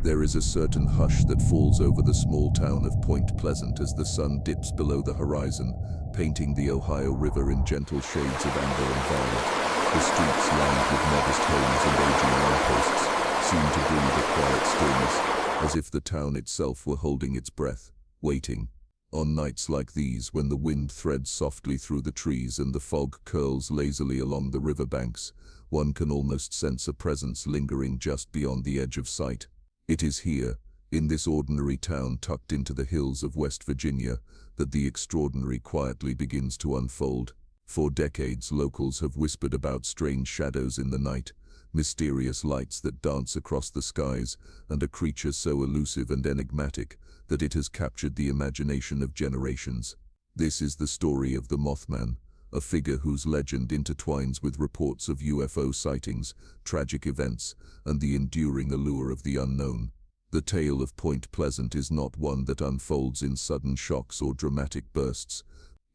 There is a certain hush that falls over the small town of Point Pleasant as the sun dips below the horizon, painting the Ohio River in gentle shades of amber and violet. The streets lined with modest homes and aging lampposts seem to breathe a quiet stillness, as if the town itself were holding its breath, waiting. On nights like these, when the wind threads softly through the trees and the fog curls lazily along the riverbanks, one can almost sense a presence lingering just beyond the edge of sight. It is here, in this ordinary town tucked into the hills of West Virginia, that the extraordinary quietly begins to unfold. For decades, locals have whispered about strange shadows in the night, mysterious lights that dance across the skies, and a creature so elusive and enigmatic that it has captured the imagination of generations. This is the story of the Mothman, a figure whose legend intertwines with reports of UFO sightings, tragic events, and the enduring allure of the unknown. The tale of Point Pleasant is not one that unfolds in sudden shocks or dramatic bursts.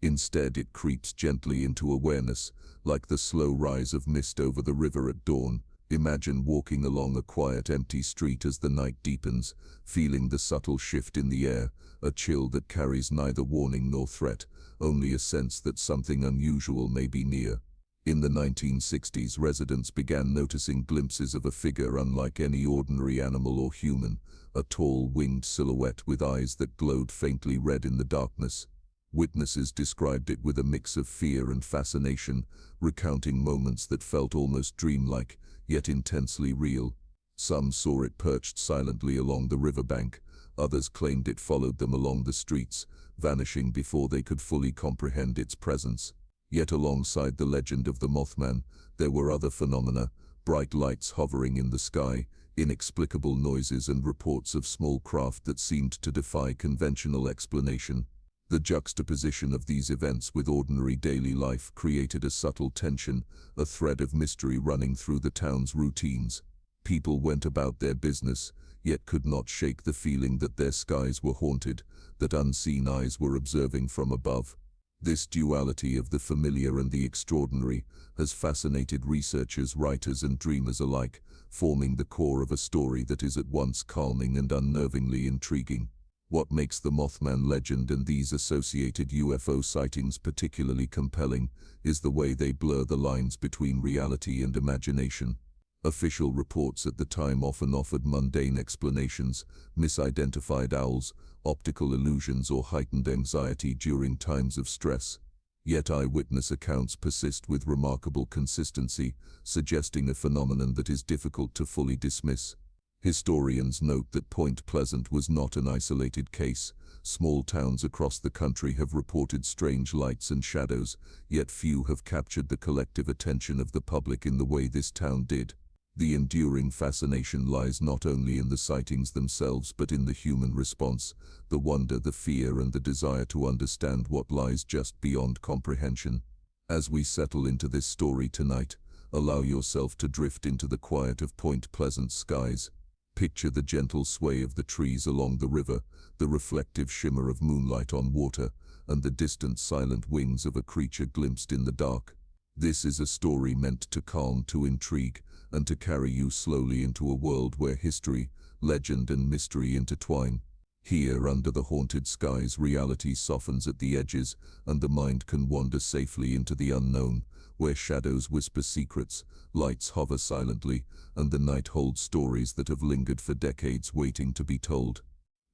Instead, it creeps gently into awareness, like the slow rise of mist over the river at dawn. Imagine walking along a quiet, empty street as the night deepens, feeling the subtle shift in the air, a chill that carries neither warning nor threat, only a sense that something unusual may be near. In the 1960s, residents began noticing glimpses of a figure unlike any ordinary animal or human, a tall, winged silhouette with eyes that glowed faintly red in the darkness. Witnesses described it with a mix of fear and fascination, recounting moments that felt almost dreamlike, yet intensely real. Some saw it perched silently along the riverbank, others claimed it followed them along the streets, vanishing before they could fully comprehend its presence. Yet alongside the legend of the Mothman, there were other phenomena: bright lights hovering in the sky, inexplicable noises, and reports of small craft that seemed to defy conventional explanation. The juxtaposition of these events with ordinary daily life created a subtle tension, a thread of mystery running through the town's routines. People went about their business, yet could not shake the feeling that their skies were haunted, that unseen eyes were observing from above. This duality of the familiar and the extraordinary has fascinated researchers, writers, and dreamers alike, forming the core of a story that is at once calming and unnervingly intriguing. What makes the Mothman legend and these associated UFO sightings particularly compelling is the way they blur the lines between reality and imagination. Official reports at the time often offered mundane explanations: misidentified owls, optical illusions, or heightened anxiety during times of stress. Yet eyewitness accounts persist with remarkable consistency, suggesting a phenomenon that is difficult to fully dismiss. Historians note that Point Pleasant was not an isolated case. Small towns across the country have reported strange lights and shadows, yet few have captured the collective attention of the public in the way this town did. The enduring fascination lies not only in the sightings themselves but in the human response, the wonder, the fear, and the desire to understand what lies just beyond comprehension. As we settle into this story tonight, allow yourself to drift into the quiet of Point Pleasant's skies. Picture the gentle sway of the trees along the river, the reflective shimmer of moonlight on water, and the distant silent wings of a creature glimpsed in the dark. This is a story meant to calm, to intrigue, and to carry you slowly into a world where history, legend, and mystery intertwine. Here, under the haunted skies, reality softens at the edges, and the mind can wander safely into the unknown, where shadows whisper secrets, lights hover silently, and the night holds stories that have lingered for decades waiting to be told.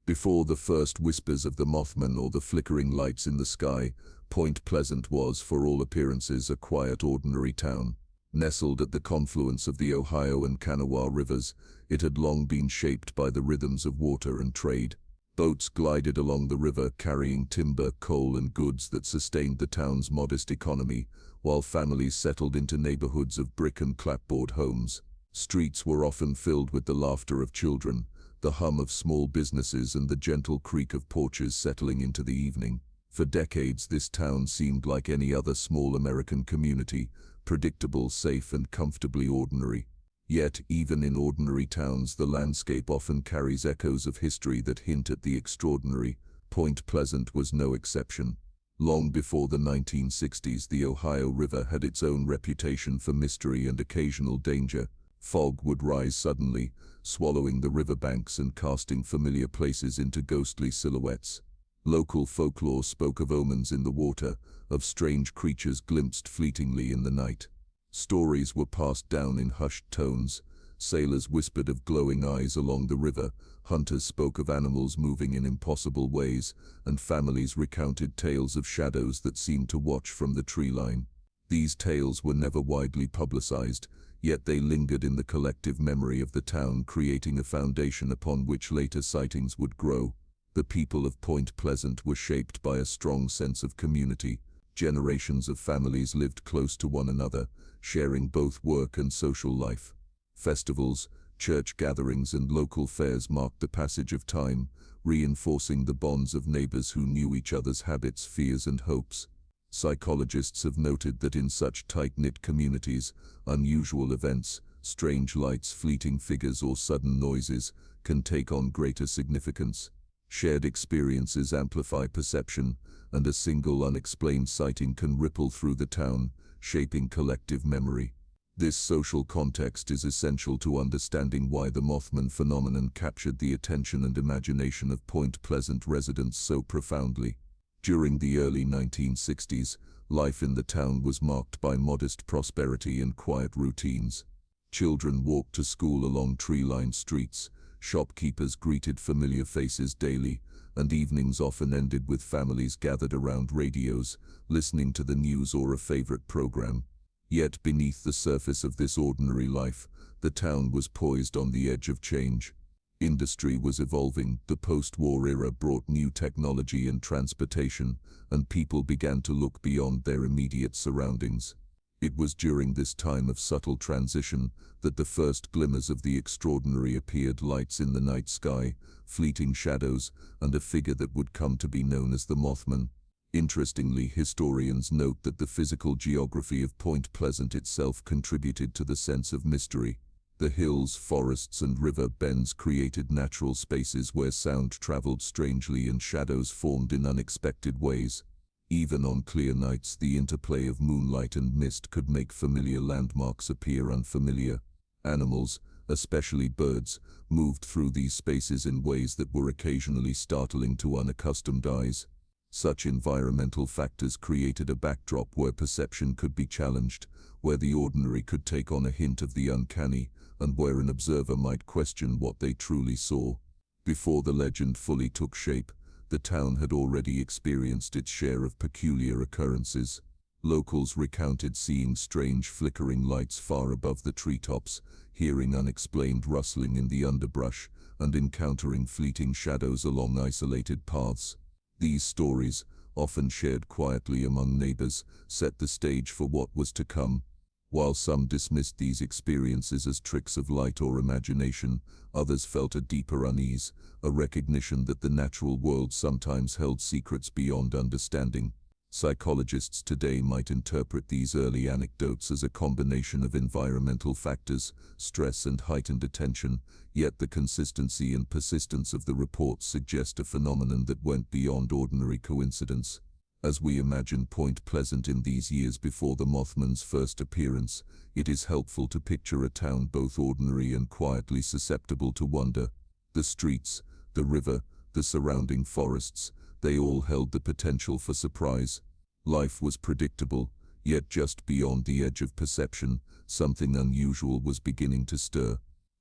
Before the first whispers of the Mothman or the flickering lights in the sky, Point Pleasant was, for all appearances, a quiet, ordinary town. Nestled at the confluence of the Ohio and Kanawha rivers, it had long been shaped by the rhythms of water and trade. Boats glided along the river carrying timber, coal, and goods that sustained the town's modest economy, while families settled into neighborhoods of brick and clapboard homes. Streets were often filled with the laughter of children, the hum of small businesses, and the gentle creak of porches settling into the evening. For decades, this town seemed like any other small American community, predictable, safe, and comfortably ordinary. Yet, even in ordinary towns, the landscape often carries echoes of history that hint at the extraordinary. Point Pleasant was no exception. Long before the 1960s, the Ohio River had its own reputation for mystery and occasional danger. Fog would rise suddenly, swallowing the riverbanks and casting familiar places into ghostly silhouettes. Local folklore spoke of omens in the water, of strange creatures glimpsed fleetingly in the night. Stories were passed down in hushed tones. Sailors whispered of glowing eyes along the river, hunters spoke of animals moving in impossible ways, and families recounted tales of shadows that seemed to watch from the tree line. These tales were never widely publicized, yet they lingered in the collective memory of the town, creating a foundation upon which later sightings would grow. The people of Point Pleasant were shaped by a strong sense of community. Generations of families lived close to one another, sharing both work and social life. Festivals, church gatherings, and local fairs marked the passage of time, reinforcing the bonds of neighbors who knew each other's habits, fears, and hopes. Psychologists have noted that in such tight-knit communities, unusual events, strange lights, fleeting figures, or sudden noises can take on greater significance. Shared experiences amplify perception, and a single unexplained sighting can ripple through the town, shaping collective memory. This social context is essential to understanding why the Mothman phenomenon captured the attention and imagination of Point Pleasant residents so profoundly. During the early 1960s, life in the town was marked by modest prosperity and quiet routines. Children walked to school along tree-lined streets, shopkeepers greeted familiar faces daily, and evenings often ended with families gathered around radios, listening to the news or a favorite program. Yet beneath the surface of this ordinary life, the town was poised on the edge of change. Industry was evolving, the post-war era brought new technology and transportation, and people began to look beyond their immediate surroundings. It was during this time of subtle transition that the first glimmers of the extraordinary appeared: lights in the night sky, fleeting shadows, and a figure that would come to be known as the Mothman. Interestingly, historians note that the physical geography of Point Pleasant itself contributed to the sense of mystery. The hills, forests, and river bends created natural spaces where sound traveled strangely and shadows formed in unexpected ways. Even on clear nights, the interplay of moonlight and mist could make familiar landmarks appear unfamiliar. Animals, especially birds, moved through these spaces in ways that were occasionally startling to unaccustomed eyes. Such environmental factors created a backdrop where perception could be challenged, where the ordinary could take on a hint of the uncanny, and where an observer might question what they truly saw. Before the legend fully took shape, the town had already experienced its share of peculiar occurrences. Locals recounted seeing strange flickering lights far above the treetops, hearing unexplained rustling in the underbrush, and encountering fleeting shadows along isolated paths. These stories, often shared quietly among neighbors, set the stage for what was to come. While some dismissed these experiences as tricks of light or imagination, others felt a deeper unease, a recognition that the natural world sometimes held secrets beyond understanding. Psychologists today might interpret these early anecdotes as a combination of environmental factors, stress, and heightened attention, yet the consistency and persistence of the reports suggest a phenomenon that went beyond ordinary coincidence. As we imagine Point Pleasant in these years before the Mothman's first appearance, it is helpful to picture a town both ordinary and quietly susceptible to wonder. The streets, the river, the surrounding forests, they all held the potential for surprise. Life was predictable, yet just beyond the edge of perception, something unusual was beginning to stir.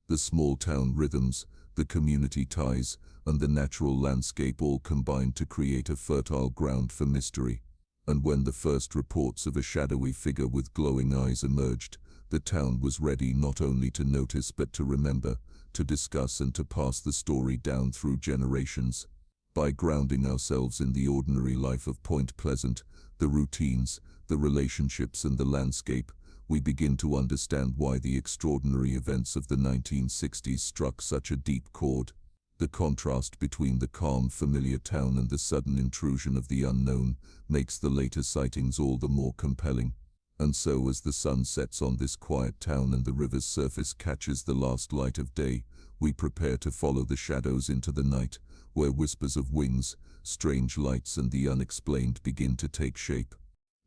The small-town rhythms, the community ties, and the natural landscape all combined to create a fertile ground for mystery. And when the first reports of a shadowy figure with glowing eyes emerged, the town was ready not only to notice but to remember, to discuss, and to pass the story down through generations. By grounding ourselves in the ordinary life of Point Pleasant, the routines, the relationships, and the landscape, we begin to understand why the extraordinary events of the 1960s struck such a deep chord. The contrast between the calm, familiar town and the sudden intrusion of the unknown makes the later sightings all the more compelling. And so, as the sun sets on this quiet town and the river's surface catches the last light of day, we prepare to follow the shadows into the night, where whispers of wings, strange lights, and the unexplained begin to take shape.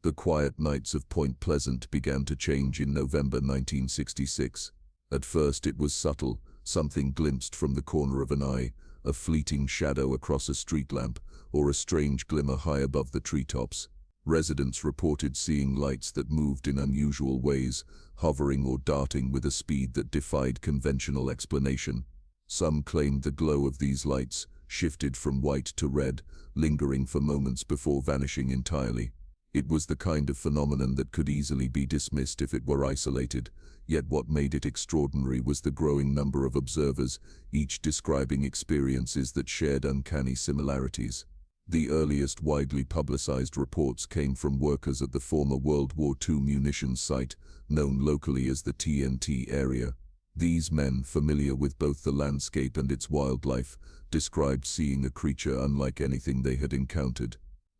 The quiet nights of Point Pleasant began to change in November 1966. At first it was subtle, something glimpsed from the corner of an eye, a fleeting shadow across a street lamp, or a strange glimmer high above the treetops. Residents reported seeing lights that moved in unusual ways, hovering or darting with a speed that defied conventional explanation. Some claimed the glow of these lights shifted from white to red, lingering for moments before vanishing entirely. It was the kind of phenomenon that could easily be dismissed if it were isolated, yet what made it extraordinary was the growing number of observers, each describing experiences that shared uncanny similarities. The earliest widely publicized reports came from workers at the former World War II munitions site, known locally as the TNT area. These men, familiar with both the landscape and its wildlife, described seeing a creature unlike anything they had encountered.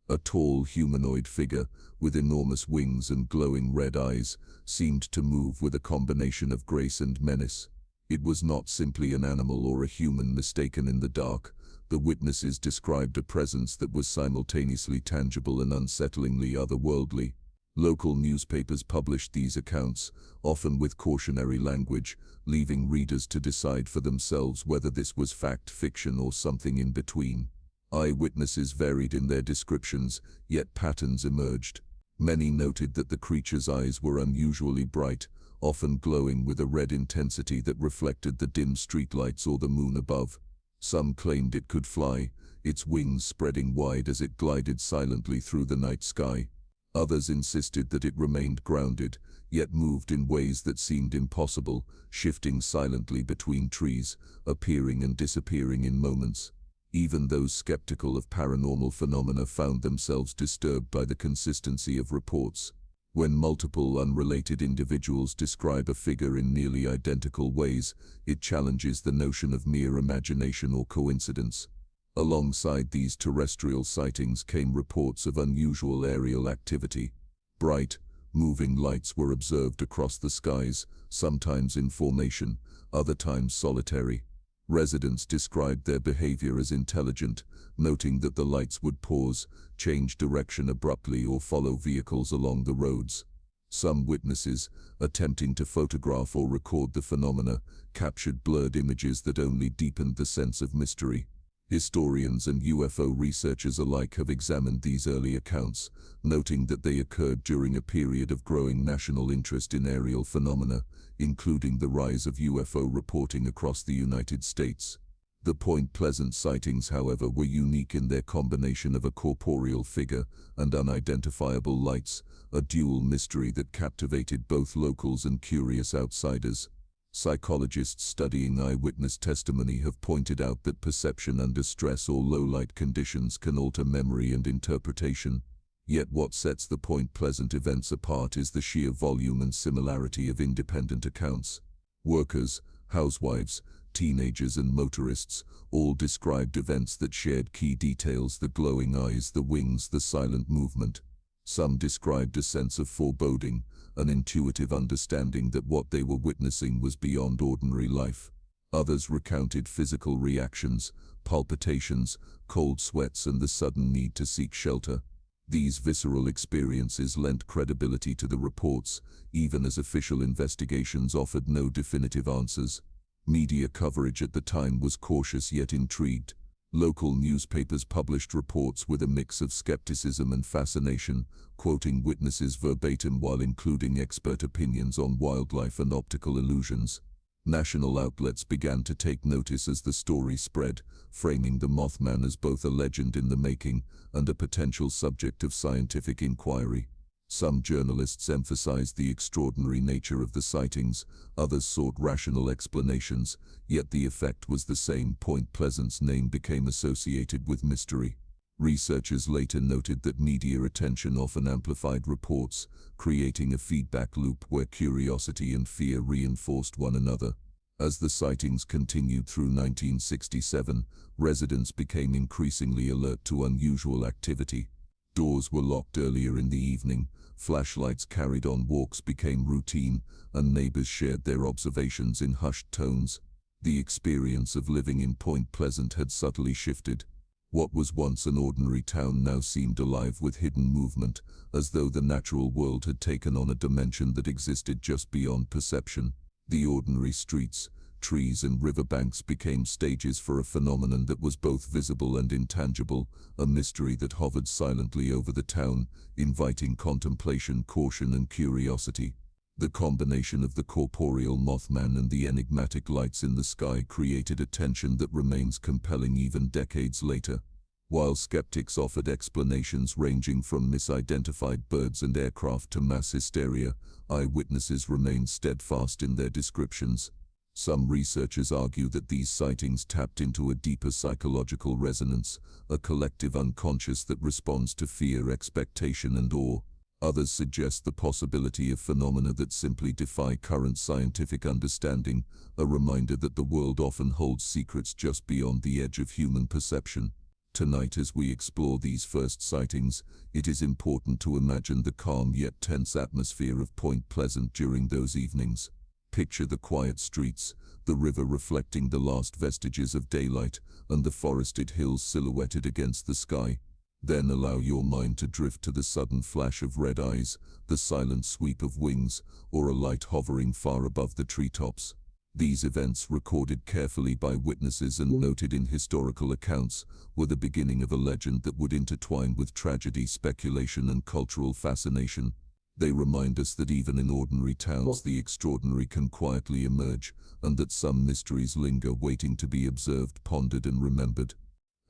A tall humanoid figure, with enormous wings and glowing red eyes, seemed to move with a combination of grace and menace. It was not simply an animal or a human mistaken in the dark. The witnesses described a presence that was simultaneously tangible and unsettlingly otherworldly. Local newspapers published these accounts, often with cautionary language, leaving readers to decide for themselves whether this was fact, fiction, or something in between. Eyewitnesses varied in their descriptions, yet patterns emerged. Many noted that the creature's eyes were unusually bright, often glowing with a red intensity that reflected the dim streetlights or the moon above. Some claimed it could fly, its wings spreading wide as it glided silently through the night sky. Others insisted that it remained grounded, yet moved in ways that seemed impossible, shifting silently between trees, appearing and disappearing in moments. Even those skeptical of paranormal phenomena found themselves disturbed by the consistency of reports. When multiple unrelated individuals describe a figure in nearly identical ways, it challenges the notion of mere imagination or coincidence. Alongside these terrestrial sightings came reports of unusual aerial activity. Bright, moving lights were observed across the skies, sometimes in formation, other times solitary. Residents described their behavior as intelligent, noting that the lights would pause, change direction abruptly, or follow vehicles along the roads. Some witnesses, attempting to photograph or record the phenomena, captured blurred images that only deepened the sense of mystery. Historians and UFO researchers alike have examined these early accounts, noting that they occurred during a period of growing national interest in aerial phenomena, including the rise of UFO reporting across the United States. The Point Pleasant sightings, however, were unique in their combination of a corporeal figure and unidentifiable lights, a dual mystery that captivated both locals and curious outsiders. Psychologists studying eyewitness testimony have pointed out that perception under stress or low-light conditions can alter memory and interpretation. Yet what sets the Point Pleasant events apart is the sheer volume and similarity of independent accounts. Workers, housewives, teenagers and motorists all described events that shared key details: the glowing eyes, the wings, the silent movement. Some described a sense of foreboding, an intuitive understanding that what they were witnessing was beyond ordinary life. Others recounted physical reactions, palpitations, cold sweats, and the sudden need to seek shelter. These visceral experiences lent credibility to the reports, even as official investigations offered no definitive answers. Media coverage at the time was cautious yet intrigued. Local newspapers published reports with a mix of skepticism and fascination, quoting witnesses verbatim while including expert opinions on wildlife and optical illusions. National outlets began to take notice as the story spread, framing the Mothman as both a legend in the making and a potential subject of scientific inquiry. Some journalists emphasized the extraordinary nature of the sightings, others sought rational explanations, yet the effect was the same: Point Pleasant's name became associated with mystery. Researchers later noted that media attention often amplified reports, creating a feedback loop where curiosity and fear reinforced one another. As the sightings continued through 1967, residents became increasingly alert to unusual activity. Doors were locked earlier in the evening, flashlights carried on walks became routine, and neighbors shared their observations in hushed tones. The experience of living in Point Pleasant had subtly shifted. What was once an ordinary town now seemed alive with hidden movement, as though the natural world had taken on a dimension that existed just beyond perception. The ordinary streets, trees and riverbanks became stages for a phenomenon that was both visible and intangible, a mystery that hovered silently over the town, inviting contemplation, caution and curiosity. The combination of the corporeal Mothman and the enigmatic lights in the sky created a tension that remains compelling even decades later. While skeptics offered explanations ranging from misidentified birds and aircraft to mass hysteria, eyewitnesses remained steadfast in their descriptions. Some researchers argue that these sightings tapped into a deeper psychological resonance, a collective unconscious that responds to fear, expectation and awe. Others suggest the possibility of phenomena that simply defy current scientific understanding, a reminder that the world often holds secrets just beyond the edge of human perception. Tonight, as we explore these first sightings, it is important to imagine the calm yet tense atmosphere of Point Pleasant during those evenings. Picture the quiet streets, the river reflecting the last vestiges of daylight, and the forested hills silhouetted against the sky. Then allow your mind to drift to the sudden flash of red eyes, the silent sweep of wings, or a light hovering far above the treetops. These events, recorded carefully by witnesses and noted in historical accounts, were the beginning of a legend that would intertwine with tragedy, speculation, and cultural fascination. They remind us that even in ordinary towns, the extraordinary can quietly emerge, and that some mysteries linger waiting to be observed, pondered, and remembered.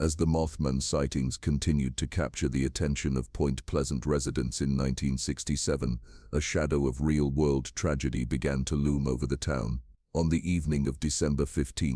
As the Mothman sightings continued to capture the attention of Point Pleasant residents in 1967, a shadow of real-world tragedy began to loom over the town. On the evening of December 15,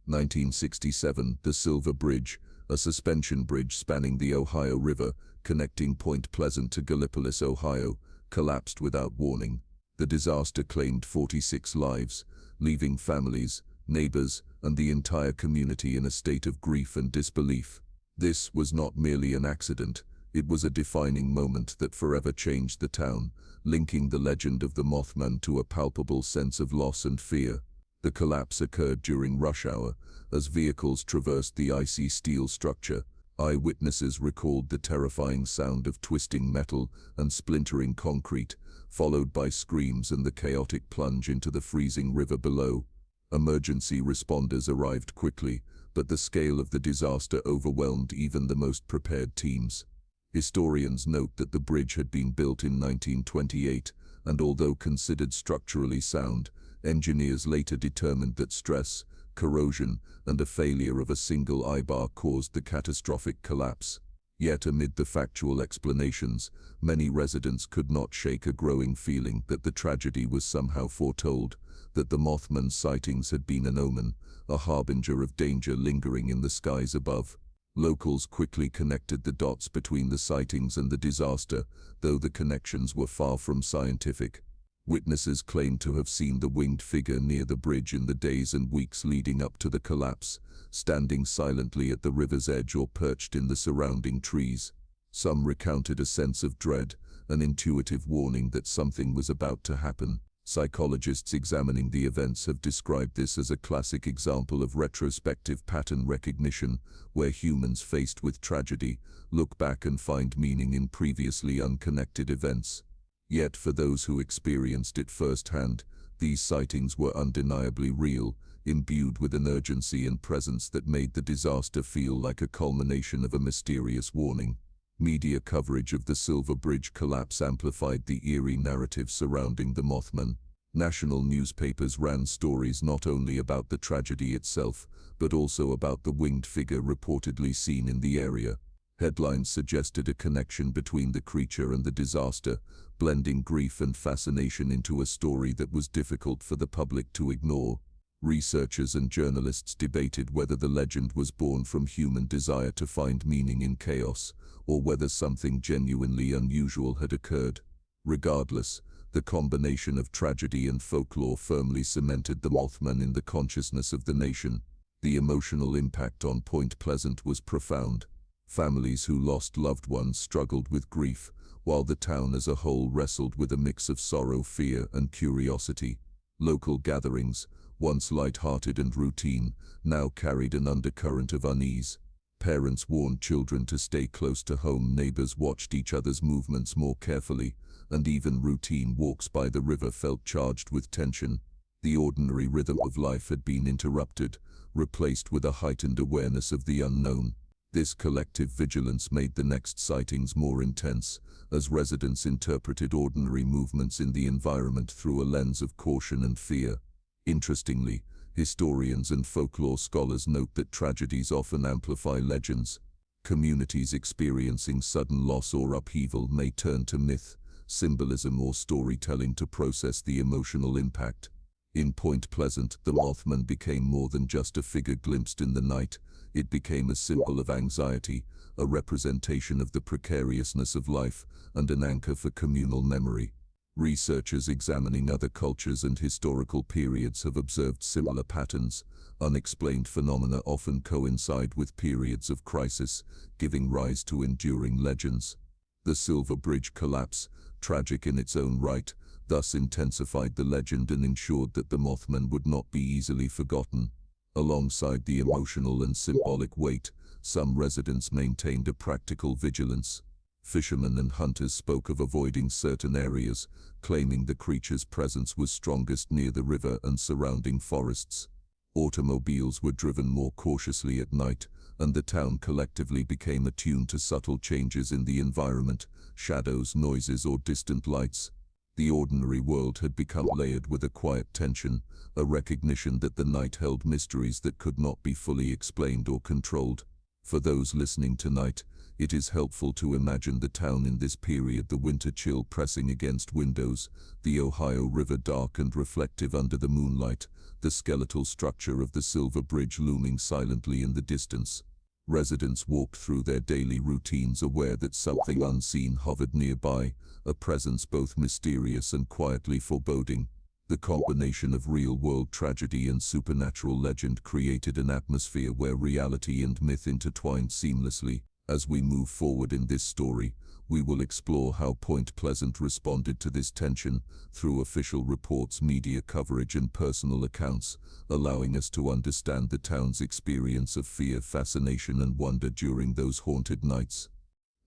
1967, the Silver Bridge, a suspension bridge spanning the Ohio River, connecting Point Pleasant to Gallipolis, Ohio, collapsed without warning. The disaster claimed 46 lives, leaving families, neighbors, and the entire community in a state of grief and disbelief. This was not merely an accident, it was a defining moment that forever changed the town, linking the legend of the Mothman to a palpable sense of loss and fear. The collapse occurred during rush hour, as vehicles traversed the icy steel structure. Eyewitnesses recalled the terrifying sound of twisting metal and splintering concrete, followed by screams and the chaotic plunge into the freezing river below. Emergency responders arrived quickly, but the scale of the disaster overwhelmed even the most prepared teams. Historians note that the bridge had been built in 1928, and although considered structurally sound, engineers later determined that stress, corrosion, and a failure of a single eye-bar caused the catastrophic collapse. Yet amid the factual explanations, many residents could not shake a growing feeling that the tragedy was somehow foretold, that the Mothman sightings had been an omen, a harbinger of danger lingering in the skies above. Locals quickly connected the dots between the sightings and the disaster, though the connections were far from scientific. Witnesses claimed to have seen the winged figure near the bridge in the days and weeks leading up to the collapse, standing silently at the river's edge or perched in the surrounding trees. Some recounted a sense of dread, an intuitive warning that something was about to happen. Psychologists examining the events have described this as a classic example of retrospective pattern recognition, where humans faced with tragedy look back and find meaning in previously unconnected events. Yet for those who experienced it firsthand, these sightings were undeniably real, imbued with an urgency and presence that made the disaster feel like a culmination of a mysterious warning. Media coverage of the Silver Bridge collapse amplified the eerie narrative surrounding the Mothman. National newspapers ran stories not only about the tragedy itself, but also about the winged figure reportedly seen in the area. Headlines suggested a connection between the creature and the disaster, blending grief and fascination into a story that was difficult for the public to ignore. Researchers and journalists debated whether the legend was born from human desire to find meaning in chaos, or whether something genuinely unusual had occurred. Regardless, the combination of tragedy and folklore firmly cemented the Mothman in the consciousness of the nation. The emotional impact on Point Pleasant was profound. Families who lost loved ones struggled with grief, while the town as a whole wrestled with a mix of sorrow, fear, and curiosity. Local gatherings, once light-hearted and routine, now carried an undercurrent of unease. Parents warned children to stay close to home, neighbors watched each other's movements more carefully, and even routine walks by the river felt charged with tension. The ordinary rhythm of life had been interrupted, replaced with a heightened awareness of the unknown. This collective vigilance made the next sightings more intense, as residents interpreted ordinary movements in the environment through a lens of caution and fear. Interestingly, historians and folklore scholars note that tragedies often amplify legends. Communities experiencing sudden loss or upheaval may turn to myth, symbolism or storytelling to process the emotional impact. In Point Pleasant, the Mothman became more than just a figure glimpsed in the night. It became a symbol of anxiety, a representation of the precariousness of life, and an anchor for communal memory. Researchers examining other cultures and historical periods have observed similar patterns. Unexplained phenomena often coincide with periods of crisis, giving rise to enduring legends. The Silver Bridge collapse, tragic in its own right, thus intensified the legend and ensured that the Mothman would not be easily forgotten. Alongside the emotional and symbolic weight, some residents maintained a practical vigilance. Fishermen and hunters spoke of avoiding certain areas, claiming the creature's presence was strongest near the river and surrounding forests. Automobiles were driven more cautiously at night, and the town collectively became attuned to subtle changes in the environment, shadows, noises, or distant lights. The ordinary world had become layered with a quiet tension, a recognition that the night held mysteries that could not be fully explained or controlled. For those listening tonight, it is helpful to imagine the town in this period, the winter chill pressing against windows, the Ohio River dark and reflective under the moonlight, the skeletal structure of the Silver Bridge looming silently in the distance. Residents walked through their daily routines aware that something unseen hovered nearby, a presence both mysterious and quietly foreboding. The combination of real-world tragedy and supernatural legend created an atmosphere where reality and myth intertwined seamlessly. As we move forward in this story, we will explore how Point Pleasant responded to this tension through official reports, media coverage, and personal accounts, allowing us to understand the town's experience of fear, fascination, and wonder during those haunted nights.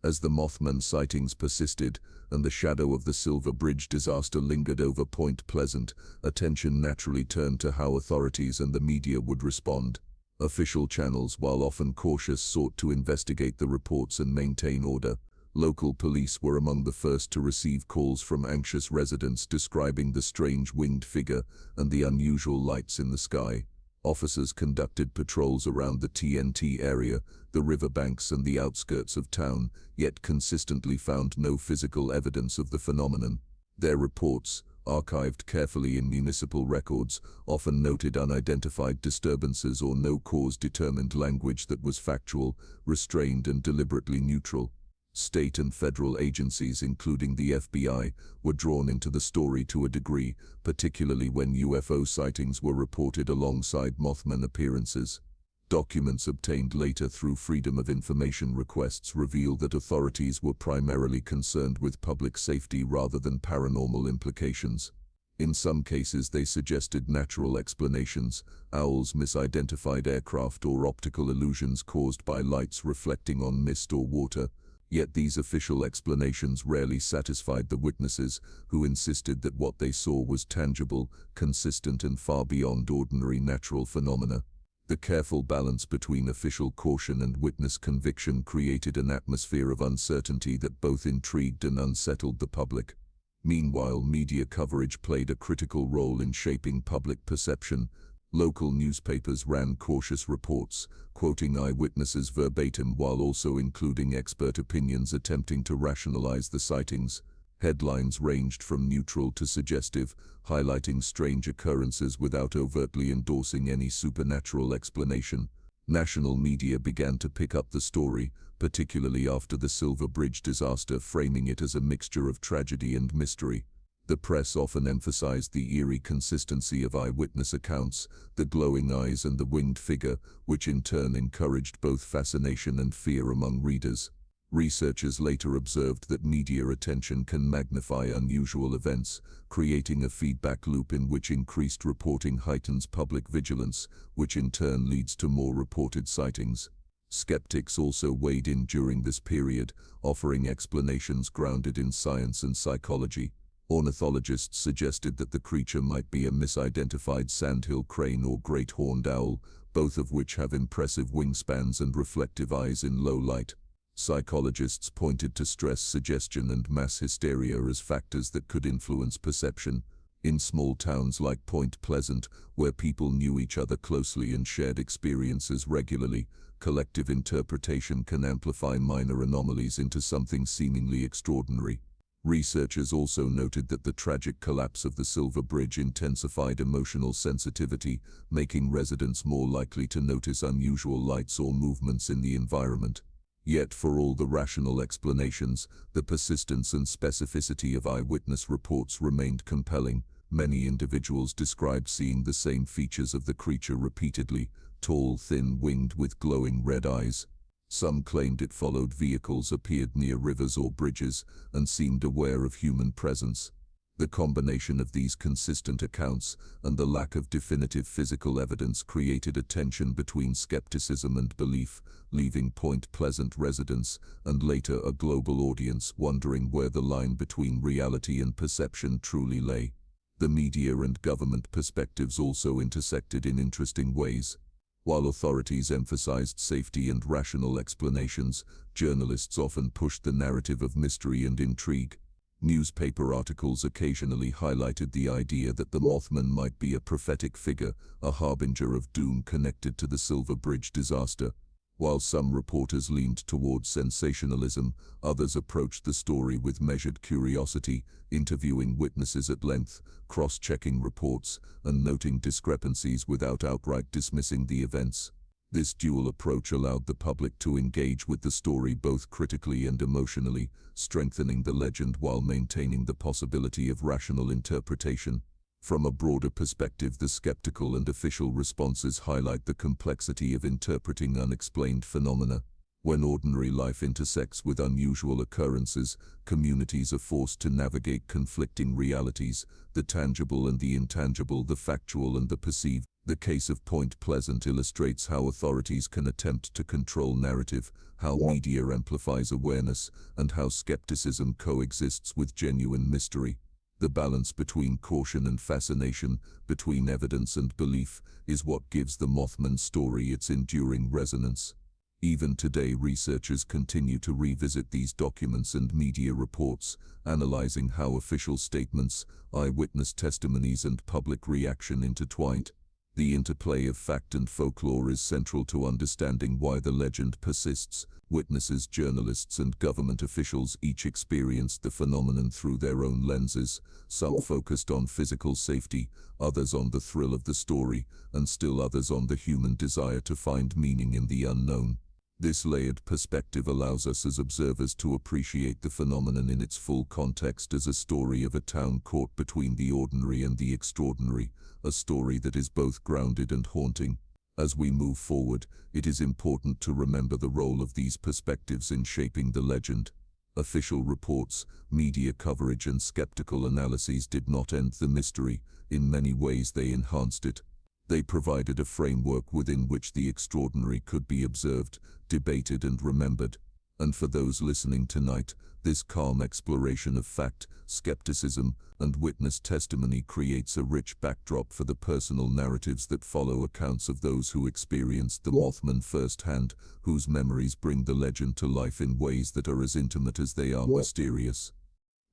As the Mothman sightings persisted and the shadow of the Silver Bridge disaster lingered over Point Pleasant, attention naturally turned to how authorities and the media would respond. Official channels, while often cautious, sought to investigate the reports and maintain order. Local police were among the first to receive calls from anxious residents describing the strange winged figure and the unusual lights in the sky. Officers conducted patrols around the TNT area, the riverbanks, and the outskirts of town, yet consistently found no physical evidence of the phenomenon. Their reports, archived carefully in municipal records, often noted unidentified disturbances or no-cause-determined language that was factual, restrained, and deliberately neutral. State and federal agencies, including the FBI, were drawn into the story to a degree, particularly when UFO sightings were reported alongside Mothman appearances. Documents obtained later through Freedom of Information requests reveal that authorities were primarily concerned with public safety rather than paranormal implications. In some cases, they suggested natural explanations: owls, misidentified aircraft, or optical illusions caused by lights reflecting on mist or water. Yet these official explanations rarely satisfied the witnesses, who insisted that what they saw was tangible, consistent, and far beyond ordinary natural phenomena. The careful balance between official caution and witness conviction created an atmosphere of uncertainty that both intrigued and unsettled the public. Meanwhile, media coverage played a critical role in shaping public perception. Local newspapers ran cautious reports, quoting eyewitnesses verbatim while also including expert opinions attempting to rationalize the sightings. Headlines ranged from neutral to suggestive, highlighting strange occurrences without overtly endorsing any supernatural explanation. National media began to pick up the story, particularly after the Silver Bridge disaster, framing it as a mixture of tragedy and mystery. The press often emphasized the eerie consistency of eyewitness accounts, the glowing eyes and the winged figure, which in turn encouraged both fascination and fear among readers. Researchers later observed that media attention can magnify unusual events, creating a feedback loop in which increased reporting heightens public vigilance, which in turn leads to more reported sightings. Skeptics also weighed in during this period, offering explanations grounded in science and psychology. Ornithologists suggested that the creature might be a misidentified sandhill crane or great horned owl, both of which have impressive wingspans and reflective eyes in low light. Psychologists pointed to stress, suggestion, and mass hysteria as factors that could influence perception. In small towns like Point Pleasant, where people knew each other closely and shared experiences regularly, collective interpretation can amplify minor anomalies into something seemingly extraordinary. Researchers also noted that the tragic collapse of the Silver Bridge intensified emotional sensitivity, making residents more likely to notice unusual lights or movements in the environment. Yet, for all the rational explanations, the persistence and specificity of eyewitness reports remained compelling. Many individuals described seeing the same features of the creature repeatedly: tall, thin-winged with glowing red eyes. Some claimed it followed vehicles, appeared near rivers or bridges, and seemed aware of human presence. The combination of these consistent accounts and the lack of definitive physical evidence created a tension between skepticism and belief, leaving Point Pleasant residents, and later a global audience, wondering where the line between reality and perception truly lay. The media and government perspectives also intersected in interesting ways. While authorities emphasized safety and rational explanations, journalists often pushed the narrative of mystery and intrigue. Newspaper articles occasionally highlighted the idea that the Mothman might be a prophetic figure, a harbinger of doom connected to the Silver Bridge disaster. While some reporters leaned towards sensationalism, others approached the story with measured curiosity, interviewing witnesses at length, cross-checking reports, and noting discrepancies without outright dismissing the events. This dual approach allowed the public to engage with the story both critically and emotionally, strengthening the legend while maintaining the possibility of rational interpretation. From a broader perspective, the skeptical and official responses highlight the complexity of interpreting unexplained phenomena. When ordinary life intersects with unusual occurrences, communities are forced to navigate conflicting realities: the tangible and the intangible, the factual and the perceived. The case of Point Pleasant illustrates how authorities can attempt to control narrative, how media amplifies awareness, and how skepticism coexists with genuine mystery. The balance between caution and fascination, between evidence and belief, is what gives the Mothman story its enduring resonance. Even today, researchers continue to revisit these documents and media reports, analyzing how official statements, eyewitness testimonies, and public reaction intertwined. The interplay of fact and folklore is central to understanding why the legend persists. Witnesses, journalists, and government officials each experienced the phenomenon through their own lenses. Some focused on physical safety, others on the thrill of the story, and still others on the human desire to find meaning in the unknown. This layered perspective allows us as observers to appreciate the phenomenon in its full context as a story of a town caught between the ordinary and the extraordinary, a story that is both grounded and haunting. As we move forward, it is important to remember the role of these perspectives in shaping the legend. Official reports, media coverage, and skeptical analyses did not end the mystery. In many ways, they enhanced it. They provided a framework within which the extraordinary could be observed, debated, and remembered. And for those listening tonight, this calm exploration of fact, skepticism, and witness testimony creates a rich backdrop for the personal narratives that follow, accounts of those who experienced the Mothman firsthand, whose memories bring the legend to life in ways that are as intimate as they are mysterious.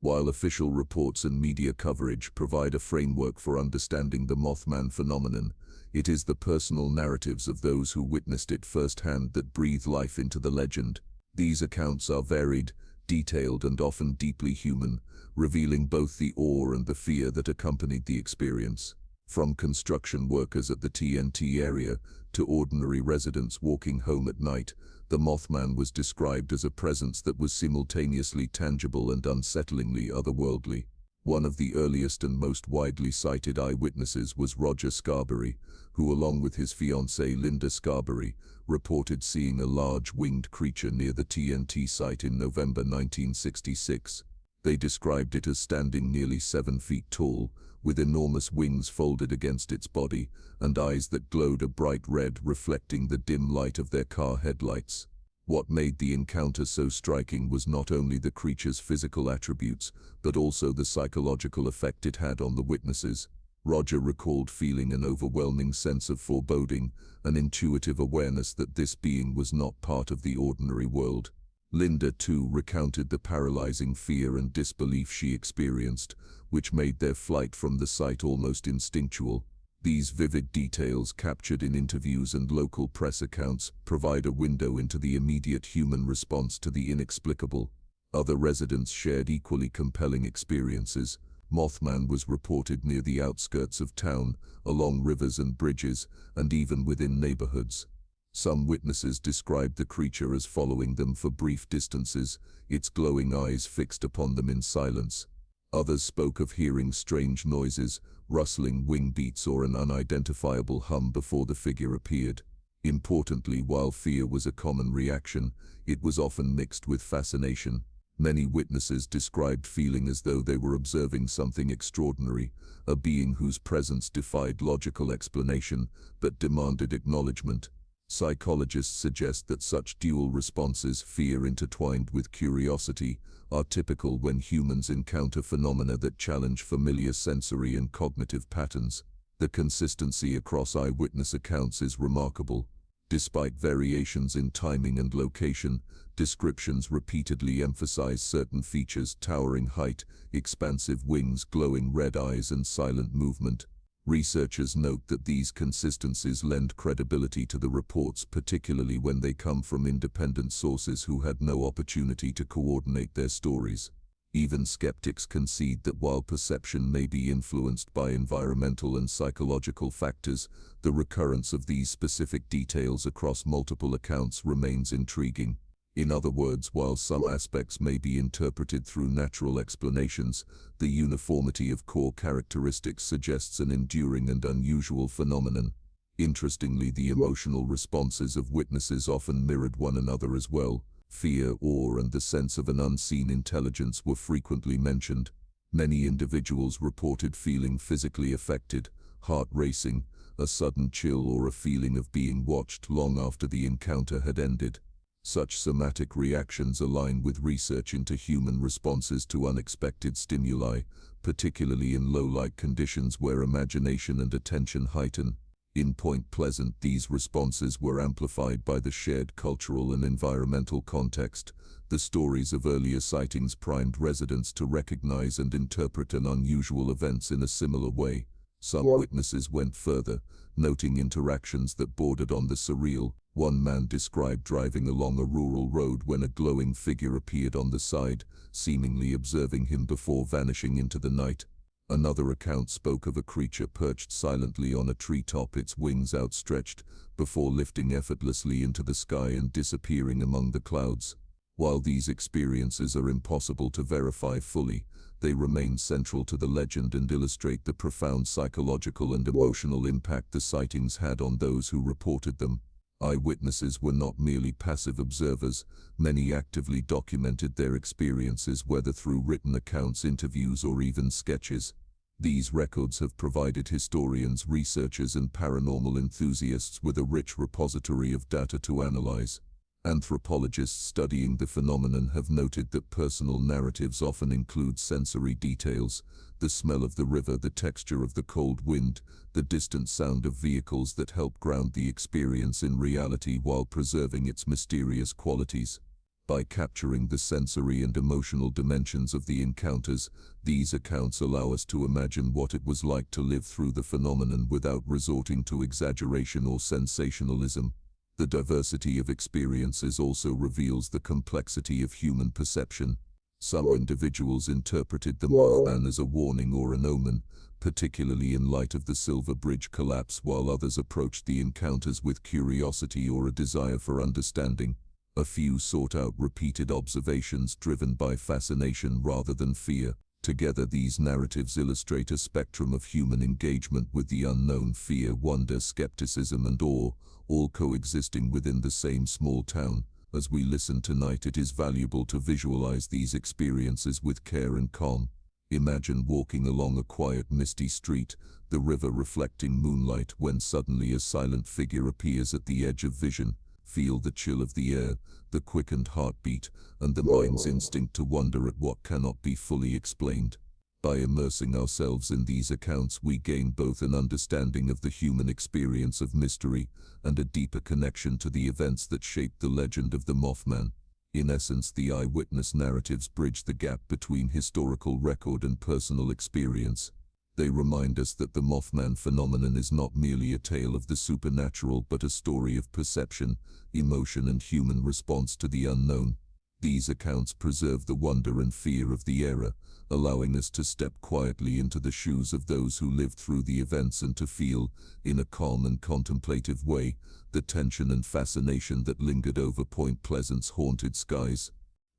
While official reports and media coverage provide a framework for understanding the Mothman phenomenon, it is the personal narratives of those who witnessed it firsthand that breathe life into the legend. These accounts are varied, detailed, and often deeply human, revealing both the awe and the fear that accompanied the experience. From construction workers at the TNT area to ordinary residents walking home at night, the Mothman was described as a presence that was simultaneously tangible and unsettlingly otherworldly. One of the earliest and most widely cited eyewitnesses was Roger Scarberry, who, along with his fiancée Linda Scarberry, reported seeing a large winged creature near the TNT site in November 1966. They described it as standing nearly 7 feet tall, with enormous wings folded against its body, and eyes that glowed a bright red, reflecting the dim light of their car headlights. What made the encounter so striking was not only the creature's physical attributes, but also the psychological effect it had on the witnesses. Roger recalled feeling an overwhelming sense of foreboding, an intuitive awareness that this being was not part of the ordinary world. Linda, too, recounted the paralyzing fear and disbelief she experienced, which made their flight from the site almost instinctual. These vivid details, captured in interviews and local press accounts, provide a window into the immediate human response to the inexplicable. Other residents shared equally compelling experiences. Mothman was reported near the outskirts of town, along rivers and bridges, and even within neighborhoods. Some witnesses described the creature as following them for brief distances, its glowing eyes fixed upon them in silence. Others spoke of hearing strange noises, rustling wing beats or an unidentifiable hum before the figure appeared. Importantly, while fear was a common reaction, it was often mixed with fascination. Many witnesses described feeling as though they were observing something extraordinary, a being whose presence defied logical explanation but demanded acknowledgement. Psychologists suggest that such dual responses, fear intertwined with curiosity, are typical when humans encounter phenomena that challenge familiar sensory and cognitive patterns. The consistency across eyewitness accounts is remarkable. Despite variations in timing and location, descriptions repeatedly emphasize certain features: towering height, expansive wings, glowing red eyes, and silent movement. Researchers note that these consistencies lend credibility to the reports, particularly when they come from independent sources who had no opportunity to coordinate their stories. Even skeptics concede that while perception may be influenced by environmental and psychological factors, the recurrence of these specific details across multiple accounts remains intriguing. In other words, while some aspects may be interpreted through natural explanations, the uniformity of core characteristics suggests an enduring and unusual phenomenon. Interestingly, the emotional responses of witnesses often mirrored one another as well. Fear, awe, and the sense of an unseen intelligence were frequently mentioned. Many individuals reported feeling physically affected, heart racing, a sudden chill, or a feeling of being watched long after the encounter had ended. Such somatic reactions align with research into human responses to unexpected stimuli, particularly in low-light conditions where imagination and attention heighten. In Point Pleasant, these responses were amplified by the shared cultural and environmental context. The stories of earlier sightings primed residents to recognize and interpret an unusual events in a similar way. Some witnesses went further, noting interactions that bordered on the surreal. One man described driving along a rural road when a glowing figure appeared on the side, seemingly observing him before vanishing into the night. Another account spoke of a creature perched silently on a treetop, its wings outstretched, before lifting effortlessly into the sky and disappearing among the clouds. While these experiences are impossible to verify fully, they remain central to the legend and illustrate the profound psychological and emotional impact the sightings had on those who reported them. Eyewitnesses were not merely passive observers. Many actively documented their experiences, whether through written accounts, interviews, or even sketches. These records have provided historians, researchers, and paranormal enthusiasts with a rich repository of data to analyze. Anthropologists studying the phenomenon have noted that personal narratives often include sensory details: the smell of the river, the texture of the cold wind, the distant sound of vehicles, that help ground the experience in reality while preserving its mysterious qualities. By capturing the sensory and emotional dimensions of the encounters, these accounts allow us to imagine what it was like to live through the phenomenon without resorting to exaggeration or sensationalism. The diversity of experiences also reveals the complexity of human perception. Some individuals interpreted the Mothman as a warning or an omen, particularly in light of the Silver Bridge collapse, while others approached the encounters with curiosity or a desire for understanding. A few sought out repeated observations driven by fascination rather than fear. Together, these narratives illustrate a spectrum of human engagement with the unknown: fear, wonder, skepticism, and awe, all coexisting within the same small town. As we listen tonight, it is valuable to visualize these experiences with care and calm. Imagine walking along a quiet, misty street, the river reflecting moonlight, when suddenly a silent figure appears at the edge of vision. feel the chill of the air, the quickened heartbeat, and the mind's instinct to wonder at what cannot be fully explained. By immersing ourselves in these accounts, we gain both an understanding of the human experience of mystery and a deeper connection to the events that shaped the legend of the Mothman. In essence, the eyewitness narratives bridge the gap between historical record and personal experience. They remind us that the Mothman phenomenon is not merely a tale of the supernatural, but a story of perception, emotion, and human response to the unknown. These accounts preserve the wonder and fear of the era, allowing us to step quietly into the shoes of those who lived through the events and to feel, in a calm and contemplative way, the tension and fascination that lingered over Point Pleasant's haunted skies.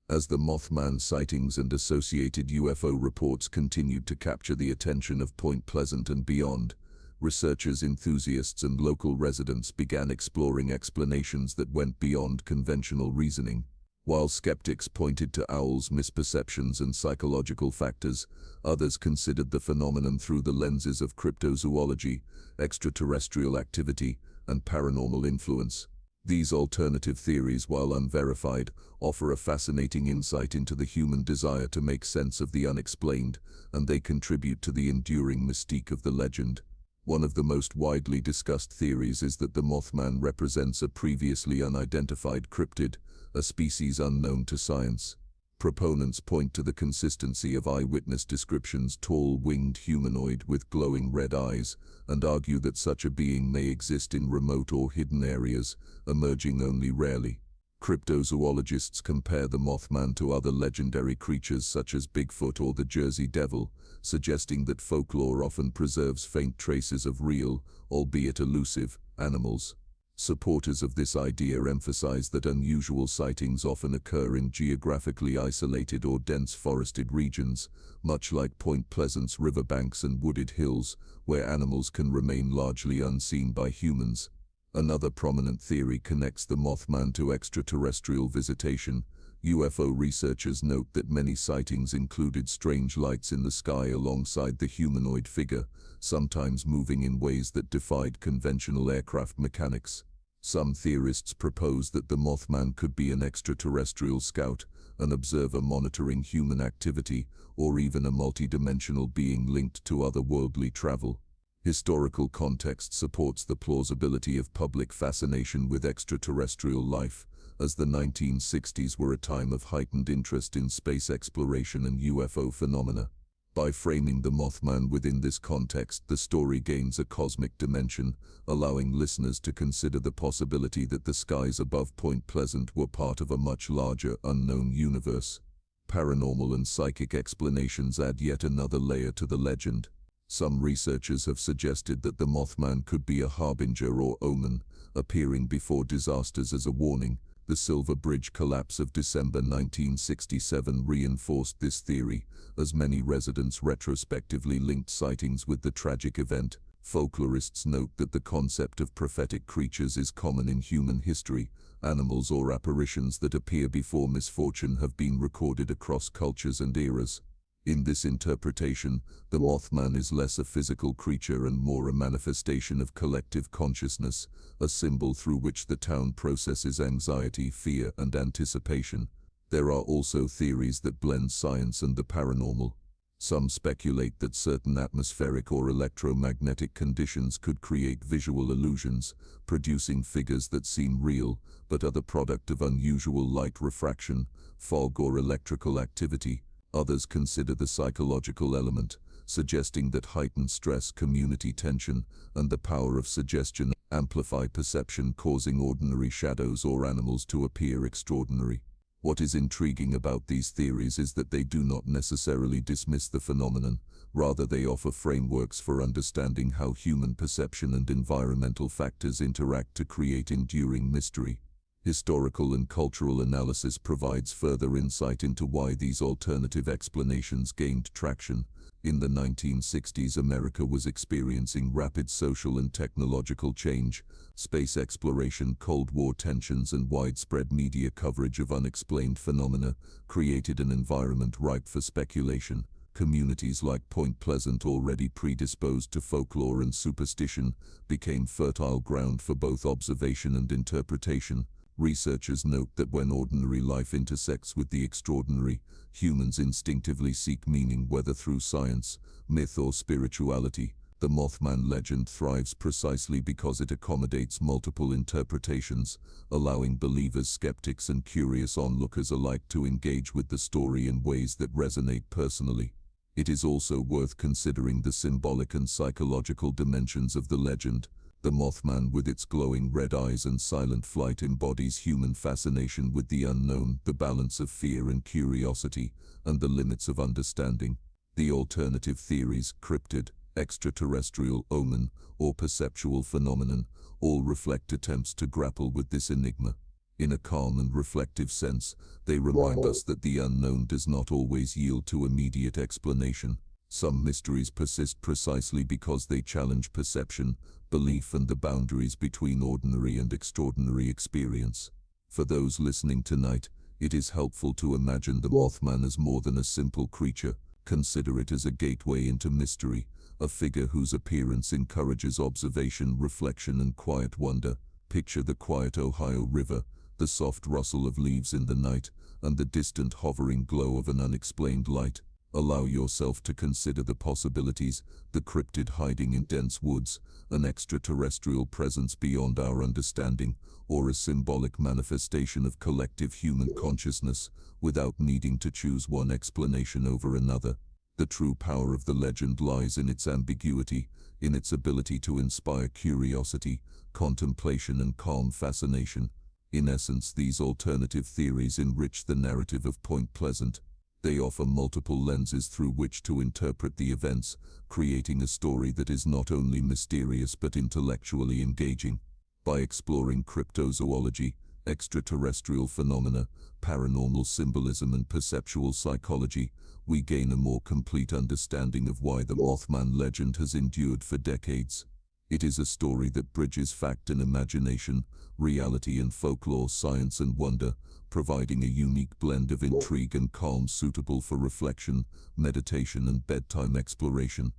As the Mothman sightings and associated UFO reports continued to capture the attention of Point Pleasant and beyond, researchers, enthusiasts, and local residents began exploring explanations that went beyond conventional reasoning. While skeptics pointed to owls' misperceptions and psychological factors, others considered the phenomenon through the lenses of cryptozoology, extraterrestrial activity, and paranormal influence. These alternative theories, while unverified, offer a fascinating insight into the human desire to make sense of the unexplained, and they contribute to the enduring mystique of the legend. One of the most widely discussed theories is that the Mothman represents a previously unidentified cryptid, a species unknown to science. Proponents point to the consistency of eyewitness descriptions: tall, winged humanoid with glowing red eyes, and argue that such a being may exist in remote or hidden areas, emerging only rarely. Cryptozoologists compare the Mothman to other legendary creatures such as Bigfoot or the Jersey Devil, suggesting that folklore often preserves faint traces of real, albeit elusive, animals. Supporters of this idea emphasize that unusual sightings often occur in geographically isolated or dense forested regions, much like Point Pleasant's riverbanks and wooded hills, where animals can remain largely unseen by humans. Another prominent theory connects the Mothman to extraterrestrial visitation. UFO researchers note that many sightings included strange lights in the sky alongside the humanoid figure, sometimes moving in ways that defied conventional aircraft mechanics. Some theorists propose that the Mothman could be an extraterrestrial scout, an observer monitoring human activity, or even a multidimensional being linked to otherworldly travel. Historical context supports the plausibility of public fascination with extraterrestrial life, as the 1960s were a time of heightened interest in space exploration and UFO phenomena. By framing the Mothman within this context, the story gains a cosmic dimension, allowing listeners to consider the possibility that the skies above Point Pleasant were part of a much larger, unknown universe. Paranormal and psychic explanations add yet another layer to the legend. Some researchers have suggested that the Mothman could be a harbinger or omen, appearing before disasters as a warning. The Silver Bridge collapse of December 1967 reinforced this theory, as many residents retrospectively linked sightings with the tragic event. Folklorists note that the concept of prophetic creatures is common in human history. Animals or apparitions that appear before misfortune have been recorded across cultures and eras. In this interpretation, the Mothman is less a physical creature and more a manifestation of collective consciousness, a symbol through which the town processes anxiety, fear, and anticipation. There are also theories that blend science and the paranormal. Some speculate that certain atmospheric or electromagnetic conditions could create visual illusions, producing figures that seem real, but are the product of unusual light refraction, fog, or electrical activity. Others consider the psychological element, suggesting that heightened stress, community tension, and the power of suggestion amplify perception, causing ordinary shadows or animals to appear extraordinary. What is intriguing about these theories is that they do not necessarily dismiss the phenomenon, rather they offer frameworks for understanding how human perception and environmental factors interact to create enduring mystery. Historical and cultural analysis provides further insight into why these alternative explanations gained traction. In the 1960s, America was experiencing rapid social and technological change. Space exploration, Cold War tensions, and widespread media coverage of unexplained phenomena created an environment ripe for speculation. Communities like Point Pleasant, already predisposed to folklore and superstition, became fertile ground for both observation and interpretation. Researchers note that when ordinary life intersects with the extraordinary, humans instinctively seek meaning, whether through science, myth, or spirituality. The Mothman legend thrives precisely because it accommodates multiple interpretations, allowing believers, skeptics, and curious onlookers alike to engage with the story in ways that resonate personally. It is also worth considering the symbolic and psychological dimensions of the legend. The Mothman, with its glowing red eyes and silent flight, embodies human fascination with the unknown, the balance of fear and curiosity, and the limits of understanding. The alternative theories, cryptid, extraterrestrial, omen, or perceptual phenomenon, all reflect attempts to grapple with this enigma. In a calm and reflective sense, they remind us that the unknown does not always yield to immediate explanation. Some mysteries persist precisely because they challenge perception, belief, and the boundaries between ordinary and extraordinary experience. For those listening tonight, it is helpful to imagine the Mothman as more than a simple creature. Consider it as a gateway into mystery, a figure whose appearance encourages observation, reflection, and quiet wonder. Picture the quiet Ohio River, the soft rustle of leaves in the night, and the distant hovering glow of an unexplained light. Allow yourself to consider the possibilities: the cryptid hiding in dense woods, an extraterrestrial presence beyond our understanding, or a symbolic manifestation of collective human consciousness. Without needing to choose one explanation over another, the true power of the legend lies in its ambiguity, in its ability to inspire curiosity, contemplation, and calm fascination. In essence, these alternative theories enrich the narrative of Point Pleasant. They offer multiple lenses through which to interpret the events, creating a story that is not only mysterious but intellectually engaging. By exploring cryptozoology, extraterrestrial phenomena, paranormal symbolism, and perceptual psychology, we gain a more complete understanding of why the Mothman legend has endured for decades. It is a story that bridges fact and imagination, reality and folklore, science and wonder, providing a unique blend of intrigue and calm suitable for reflection, meditation, and bedtime exploration.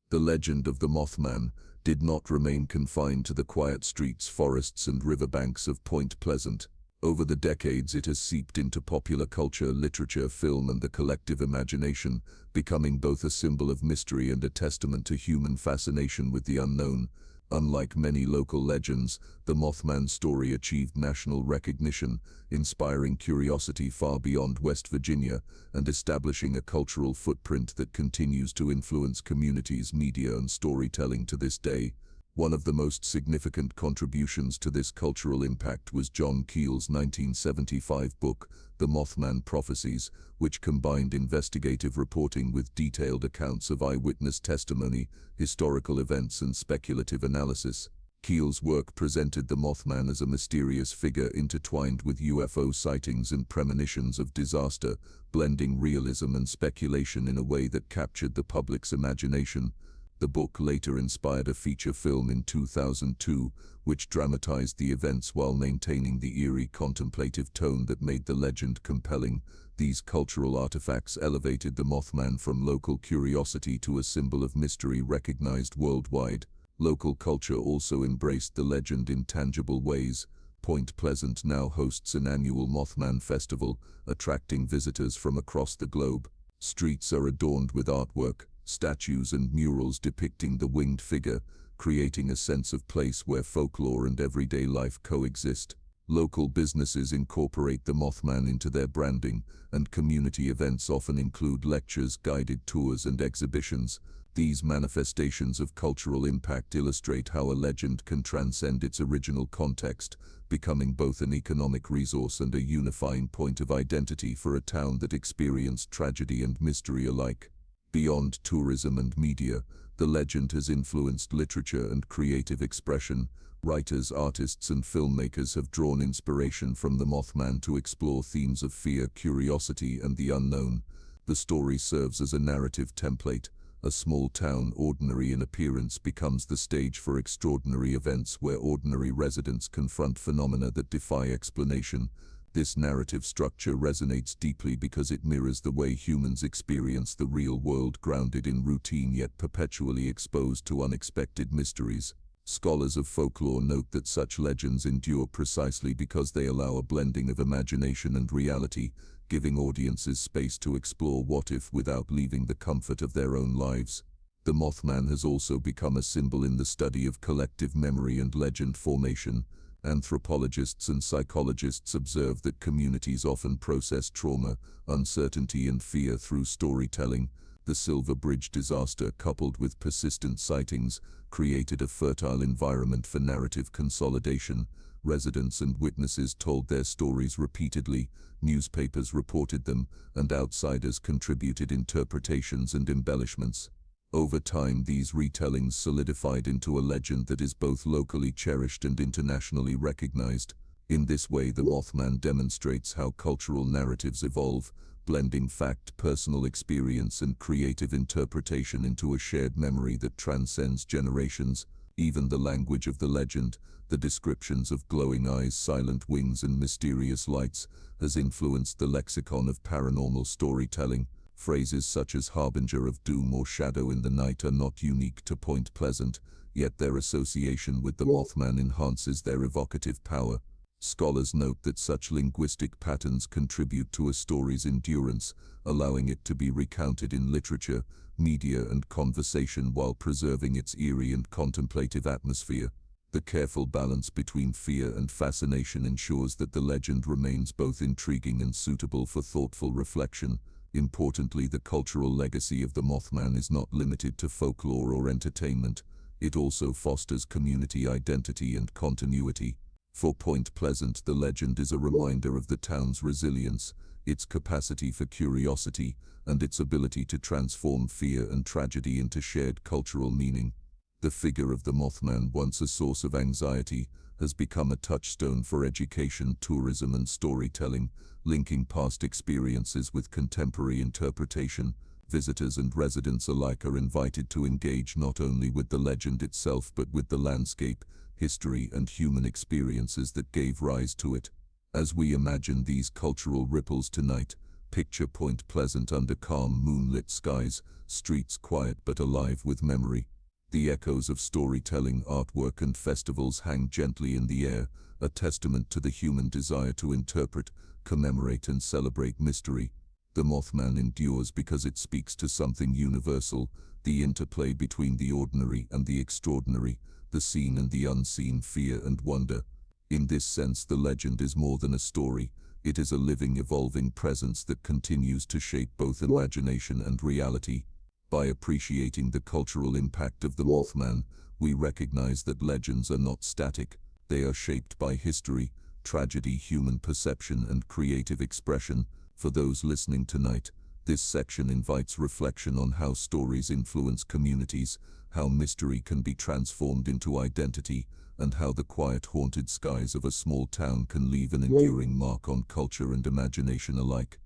The legend of the Mothman did not remain confined to the quiet streets, forests, and riverbanks of Point Pleasant. Over the decades, it has seeped into popular culture, literature, film, and the collective imagination, becoming both a symbol of mystery and a testament to human fascination with the unknown. Unlike many local legends, the Mothman story achieved national recognition, inspiring curiosity far beyond West Virginia and establishing a cultural footprint that continues to influence communities, media, and storytelling to this day. One of the most significant contributions to this cultural impact was John Keel's 1975 book, The Mothman Prophecies, which combined investigative reporting with detailed accounts of eyewitness testimony, historical events, and speculative analysis. Keel's work presented the Mothman as a mysterious figure intertwined with UFO sightings and premonitions of disaster, blending realism and speculation in a way that captured the public's imagination. The book later inspired a feature film in 2002, which dramatized the events while maintaining the eerie, contemplative tone that made the legend compelling. These cultural artifacts elevated the Mothman from local curiosity to a symbol of mystery recognized worldwide. Local culture also embraced the legend in tangible ways. Point Pleasant now hosts an annual Mothman Festival, attracting visitors from across the globe. Streets are adorned with artwork, statues, and murals depicting the winged figure, creating a sense of place where folklore and everyday life coexist. Local businesses incorporate the Mothman into their branding, and community events often include lectures, guided tours, and exhibitions. These manifestations of cultural impact illustrate how a legend can transcend its original context, becoming both an economic resource and a unifying point of identity for a town that experienced tragedy and mystery alike. Beyond tourism and media, the legend has influenced literature and creative expression. Writers, artists, and filmmakers have drawn inspiration from the Mothman to explore themes of fear, curiosity, and the unknown. The story serves as a narrative template. A small town, ordinary in appearance, becomes the stage for extraordinary events where ordinary residents confront phenomena that defy explanation. This narrative structure resonates deeply because it mirrors the way humans experience the real world, grounded in routine yet perpetually exposed to unexpected mysteries. Scholars of folklore note that such legends endure precisely because they allow a blending of imagination and reality, giving audiences space to explore what-if without leaving the comfort of their own lives. The Mothman has also become a symbol in the study of collective memory and legend formation. Anthropologists and psychologists observe that communities often process trauma, uncertainty and fear through storytelling. The Silver Bridge disaster, coupled with persistent sightings, created a fertile environment for narrative consolidation. Residents and witnesses told their stories repeatedly, newspapers reported them, and outsiders contributed interpretations and embellishments. Over time, these retellings solidified into a legend that is both locally cherished and internationally recognized. In this way, the Mothman demonstrates how cultural narratives evolve, blending fact, personal experience, and creative interpretation into a shared memory that transcends generations. Even the language of the legend, the descriptions of glowing eyes, silent wings, and mysterious lights, has influenced the lexicon of paranormal storytelling. Phrases such as harbinger of doom or shadow in the night are not unique to Point Pleasant, yet their association with the Mothman enhances their evocative power. Scholars note that such linguistic patterns contribute to a story's endurance, allowing it to be recounted in literature, media, and conversation while preserving its eerie and contemplative atmosphere. The careful balance between fear and fascination ensures that the legend remains both intriguing and suitable for thoughtful reflection. Importantly, the cultural legacy of the Mothman is not limited to folklore or entertainment. It also fosters community identity and continuity. For Point Pleasant, the legend is a reminder of the town's resilience, its capacity for curiosity, and its ability to transform fear and tragedy into shared cultural meaning. The figure of the Mothman, once a source of anxiety, has become a touchstone for education, tourism, and storytelling, linking past experiences with contemporary interpretation. Visitors and residents alike are invited to engage not only with the legend itself but with the landscape, history, and human experiences that gave rise to it. As we imagine these cultural ripples tonight, picture Point Pleasant under calm moonlit skies, streets quiet but alive with memory. The echoes of storytelling, artwork, and festivals hang gently in the air, a testament to the human desire to interpret, commemorate, and celebrate mystery. The Mothman endures because it speaks to something universal, the interplay between the ordinary and the extraordinary, the seen and the unseen, fear and wonder. In this sense, the legend is more than a story. It is a living, evolving presence that continues to shape both imagination and reality. By appreciating the cultural impact of the Mothman, we recognize that legends are not static. They are shaped by history, tragedy, human perception, and creative expression. For those listening tonight, this section invites reflection on how stories influence communities, how mystery can be transformed into identity, and how the quiet, haunted skies of a small town can leave an enduring mark on culture and imagination alike.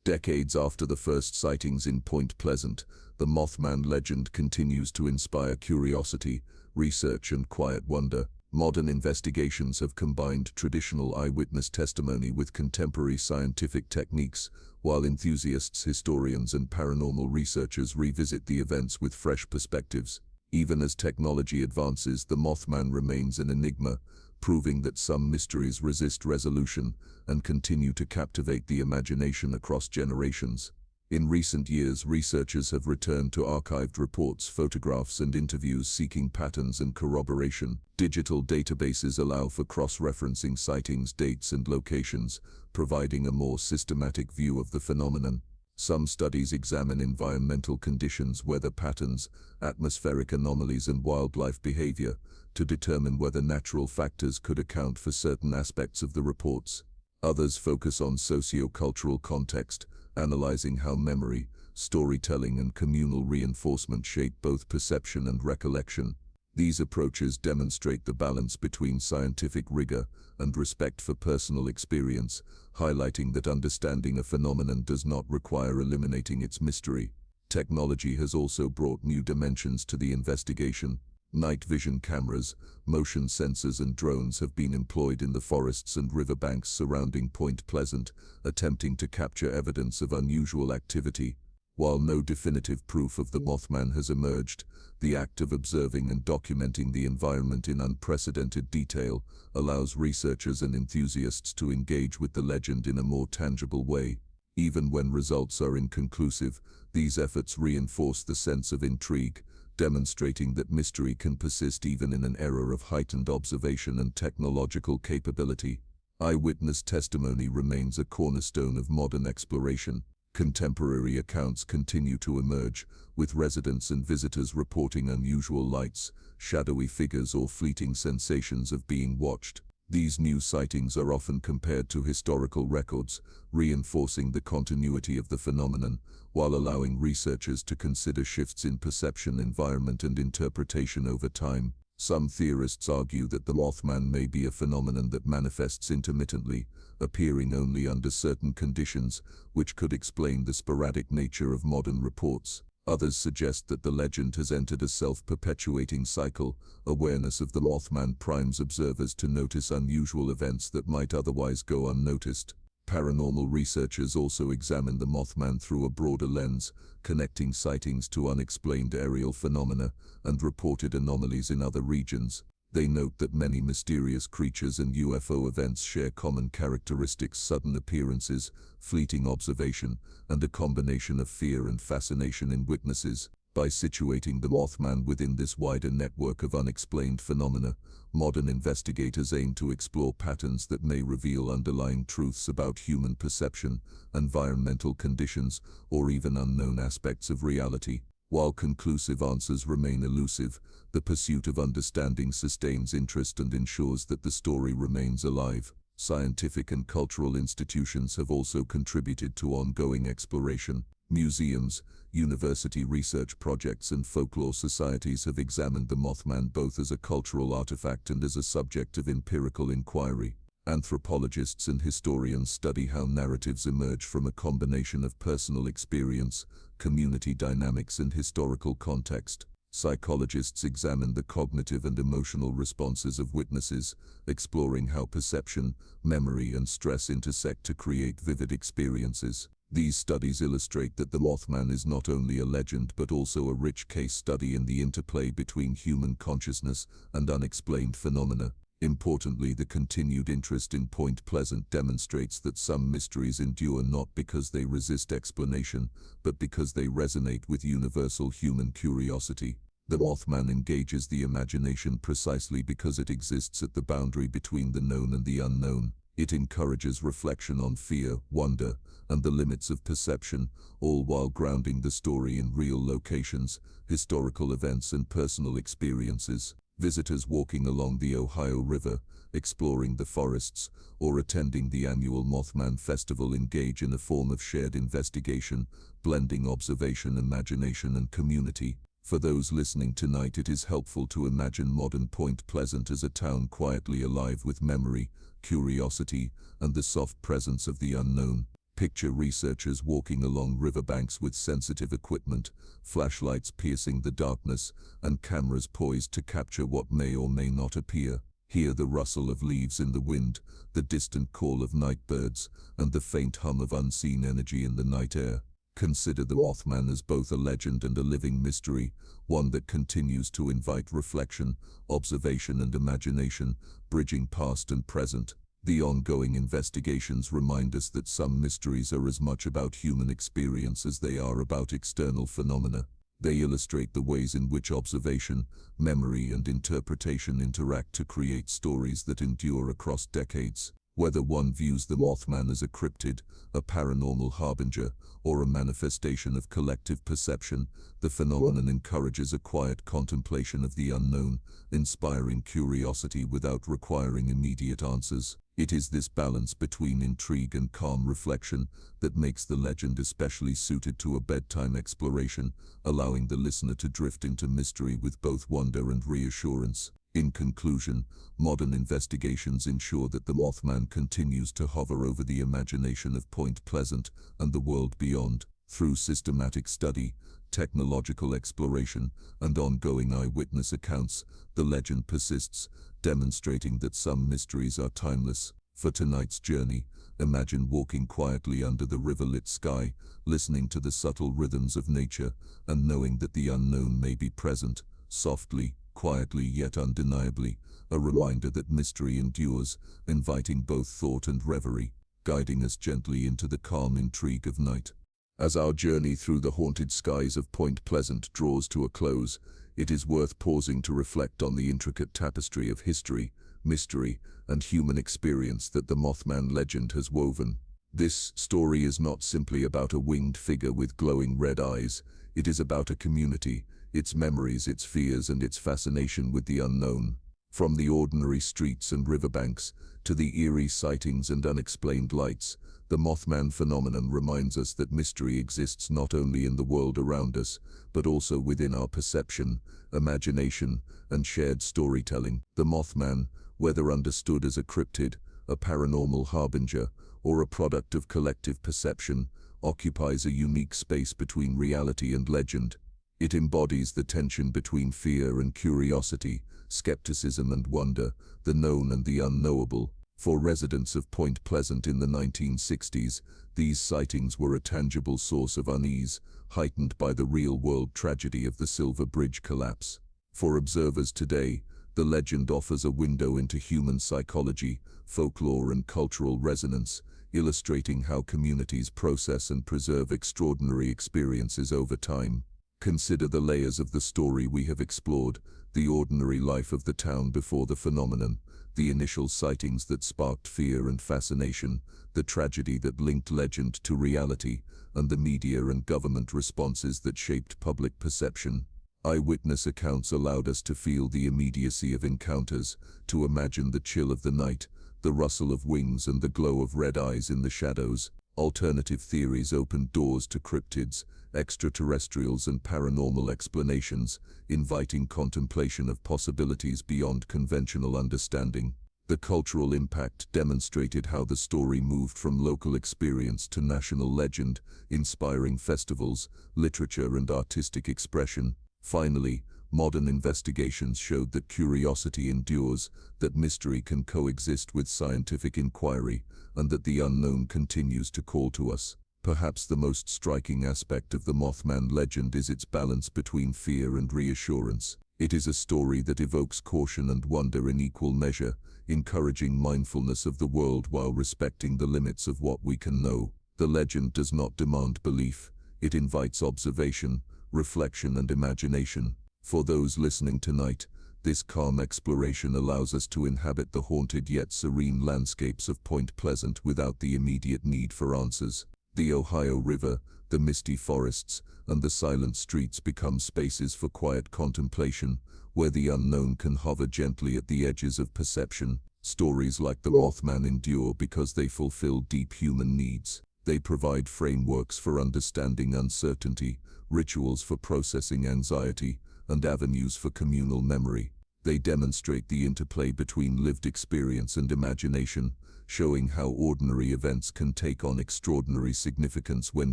Decades after the first sightings in Point Pleasant, the Mothman legend continues to inspire curiosity, research, and quiet wonder. Modern investigations have combined traditional eyewitness testimony with contemporary scientific techniques, while enthusiasts, historians, and paranormal researchers revisit the events with fresh perspectives. Even as technology advances, the Mothman remains an enigma, proving that some mysteries resist resolution and continue to captivate the imagination across generations. In recent years, researchers have returned to archived reports, photographs, and interviews seeking patterns and corroboration. Digital databases allow for cross-referencing sightings, dates, and locations, providing a more systematic view of the phenomenon. Some studies examine environmental conditions, weather patterns, atmospheric anomalies, and wildlife behavior to determine whether natural factors could account for certain aspects of the reports. Others focus on socio-cultural context, analyzing how memory, storytelling, and communal reinforcement shape both perception and recollection. These approaches demonstrate the balance between scientific rigor and respect for personal experience, highlighting that understanding a phenomenon does not require eliminating its mystery. Technology has also brought new dimensions to the investigation. Night vision cameras, motion sensors, and drones have been employed in the forests and riverbanks surrounding Point Pleasant, attempting to capture evidence of unusual activity. While no definitive proof of the Mothman has emerged, the act of observing and documenting the environment in unprecedented detail allows researchers and enthusiasts to engage with the legend in a more tangible way. Even when results are inconclusive, these efforts reinforce the sense of intrigue, demonstrating that mystery can persist even in an era of heightened observation and technological capability. Eyewitness testimony remains a cornerstone of modern exploration. Contemporary accounts continue to emerge, with residents and visitors reporting unusual lights, shadowy figures, or fleeting sensations of being watched. These new sightings are often compared to historical records, reinforcing the continuity of the phenomenon, while allowing researchers to consider shifts in perception, environment, and interpretation over time. Some theorists argue that the Mothman may be a phenomenon that manifests intermittently, appearing only under certain conditions, which could explain the sporadic nature of modern reports. Others suggest that the legend has entered a self-perpetuating cycle. Awareness of the Mothman primes observers to notice unusual events that might otherwise go unnoticed. Paranormal researchers also examine the Mothman through a broader lens, connecting sightings to unexplained aerial phenomena and reported anomalies in other regions. They note that many mysterious creatures and UFO events share common characteristics: sudden appearances, fleeting observation, and a combination of fear and fascination in witnesses. By situating the Mothman within this wider network of unexplained phenomena, modern investigators aim to explore patterns that may reveal underlying truths about human perception, environmental conditions, or even unknown aspects of reality. While conclusive answers remain elusive, the pursuit of understanding sustains interest and ensures that the story remains alive. Scientific and cultural institutions have also contributed to ongoing exploration. Museums, university research projects, and folklore societies have examined the Mothman both as a cultural artifact and as a subject of empirical inquiry. Anthropologists and historians study how narratives emerge from a combination of personal experience, community dynamics, and historical context. Psychologists examine the cognitive and emotional responses of witnesses, exploring how perception, memory, and stress intersect to create vivid experiences. These studies illustrate that the Mothman is not only a legend but also a rich case study in the interplay between human consciousness and unexplained phenomena. Importantly, the continued interest in Point Pleasant demonstrates that some mysteries endure not because they resist explanation, but because they resonate with universal human curiosity. The Mothman engages the imagination precisely because it exists at the boundary between the known and the unknown. It encourages reflection on fear, wonder, and the limits of perception, all while grounding the story in real locations, historical events, and personal experiences. Visitors walking along the Ohio River, exploring the forests, or attending the annual Mothman Festival engage in a form of shared investigation, blending observation, imagination, and community. For those listening tonight, it is helpful to imagine modern Point Pleasant as a town quietly alive with memory, curiosity, and the soft presence of the unknown. Picture researchers walking along riverbanks with sensitive equipment, flashlights piercing the darkness, and cameras poised to capture what may or may not appear. Hear the rustle of leaves in the wind, the distant call of night birds, and the faint hum of unseen energy in the night air. Consider the Mothman as both a legend and a living mystery, one that continues to invite reflection, observation, and imagination, bridging past and present. The ongoing investigations remind us that some mysteries are as much about human experience as they are about external phenomena. They illustrate the ways in which observation, memory, and interpretation interact to create stories that endure across decades. Whether one views the Mothman as a cryptid, a paranormal harbinger, or a manifestation of collective perception, the phenomenon encourages a quiet contemplation of the unknown, inspiring curiosity without requiring immediate answers. It is this balance between intrigue and calm reflection that makes the legend especially suited to a bedtime exploration, allowing the listener to drift into mystery with both wonder and reassurance. In conclusion, modern investigations ensure that the Mothman continues to hover over the imagination of Point Pleasant and the world beyond. Through systematic study, technological exploration, and ongoing eyewitness accounts, the legend persists, demonstrating that some mysteries are timeless. For tonight's journey, Imagine walking quietly under the river-lit sky, listening to the subtle rhythms of nature, and knowing that the unknown may be present, softly, quietly yet undeniably, a reminder that mystery endures, inviting both thought and reverie, guiding us gently into the calm intrigue of night. As our journey through the haunted skies of Point Pleasant draws to a close, it is worth pausing to reflect on the intricate tapestry of history, mystery, and human experience that the Mothman legend has woven. This story is not simply about a winged figure with glowing red eyes. It is about a community, its memories, its fears, and its fascination with the unknown. From the ordinary streets and riverbanks to the eerie sightings and unexplained lights, the Mothman phenomenon reminds us that mystery exists not only in the world around us, but also within our perception, imagination, and shared storytelling. The Mothman, whether understood as a cryptid, a paranormal harbinger, or a product of collective perception, occupies a unique space between reality and legend. It embodies the tension between fear and curiosity, skepticism and wonder, the known and the unknowable. For residents of Point Pleasant in the 1960s, these sightings were a tangible source of unease, heightened by the real-world tragedy of the Silver Bridge collapse. For observers today, the legend offers a window into human psychology, folklore, and cultural resonance, illustrating how communities process and preserve extraordinary experiences over time. Consider the layers of the story we have explored: the ordinary life of the town before the phenomenon, the initial sightings that sparked fear and fascination, the tragedy that linked legend to reality, and the media and government responses that shaped public perception. Eyewitness accounts allowed us to feel the immediacy of encounters, to imagine the chill of the night, the rustle of wings, and the glow of red eyes in the shadows. Alternative theories opened doors to cryptids, extraterrestrials, and paranormal explanations, inviting contemplation of possibilities beyond conventional understanding. The cultural impact demonstrated how the story moved from local experience to national legend, inspiring festivals, literature, and artistic expression. Finally, modern investigations showed that curiosity endures, that mystery can coexist with scientific inquiry, and that the unknown continues to call to us. Perhaps the most striking aspect of the Mothman legend is its balance between fear and reassurance. It is a story that evokes caution and wonder in equal measure, encouraging mindfulness of the world while respecting the limits of what we can know. The legend does not demand belief. It invites observation, reflection, and imagination. For those listening tonight, this calm exploration allows us to inhabit the haunted yet serene landscapes of Point Pleasant without the immediate need for answers. The Ohio River, the misty forests, and the silent streets become spaces for quiet contemplation, where the unknown can hover gently at the edges of perception. Stories like the Mothman endure because they fulfill deep human needs. They provide frameworks for understanding uncertainty, rituals for processing anxiety, and avenues for communal memory. They demonstrate the interplay between lived experience and imagination, showing how ordinary events can take on extraordinary significance when